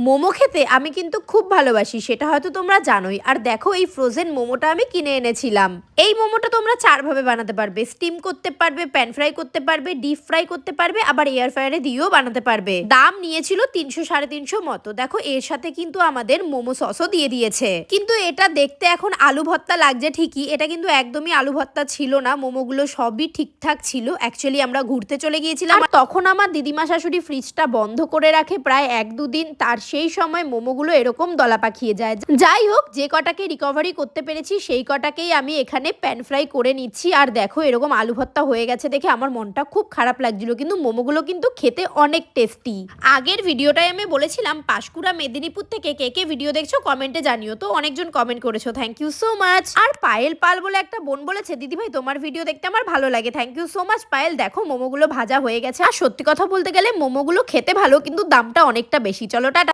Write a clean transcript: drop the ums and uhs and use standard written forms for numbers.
মোমো খেতে আমি কিন্তু খুব ভালোবাসি, সেটা হয়তো তোমরা জানোই। আর দেখো এই ফ্রোজেন মোমোটা আমি কিনে এনেছিলাম। এই মোমোটা তোমরা 4 ভাবে বানাতে পারবে, স্টিম করতে পারবে, প্যান ফ্রাই করতে পারবে, ডিপ ফ্রাই করতে পারবে, আবার এয়ার ফ্রায়ারে দিয়েও বানাতে পারবে। দাম নিয়েছিল 300 350 মতো। দেখো এর সাথে কিন্তু আমাদের মোমো সসও দিয়ে দিয়েছে। কিন্তু এটা দেখতে এখন আলু ভর্তা লাগছে ঠিকই, এটা কিন্তু একদমই আলু ভর্তা ছিল না। মোমোগুলো সবই ঠিকঠাক ছিল। অ্যাকচুয়ালি আমরা ঘুরতে চলে গিয়েছিলাম, আর তখন আমার দিদিমা শাশুড়ি ফ্রিজটা বন্ধ করে রাখে প্রায় 1-2 দিন। তার সেই সময় মোমোগুলো এরকম দলা পাকিয়ে যায়। যাই হোক, যে কটাকে রিকভারি করতে পেরেছি সেই কটাকেই আমি এখানে প্যান ফ্রাই করে নিচ্ছি। আর দেখো এরকম আলু ভর্তা হয়ে গেছে দেখে আমার মনটা খুব খারাপ লাগছিল, কিন্তু মোমোগুলো কিন্তু খেতে অনেক টেস্টি। আগের ভিডিওটায় আমি বলেছিলাম পাঁশকুড়া মেদিনীপুর থেকে কে কে ভিডিও দেখছো কমেন্টে জানিও, তো অনেকজন কমেন্ট করেছো, থ্যাংক ইউ সো মাচ। আর পায়েল পাল বলে একটা বোন বলেছে, দিদি ভাই তোমার ভিডিও দেখতে আমার ভালো লাগে, thank you so much Payel. দেখো মোমোগুলো ভাজা হয়ে গেছে। আর সত্যি কথা বলতে গেলে মোমোগুলো খেতে ভালো, কিন্তু দামটা অনেকটা বেশি। চলো টাটা।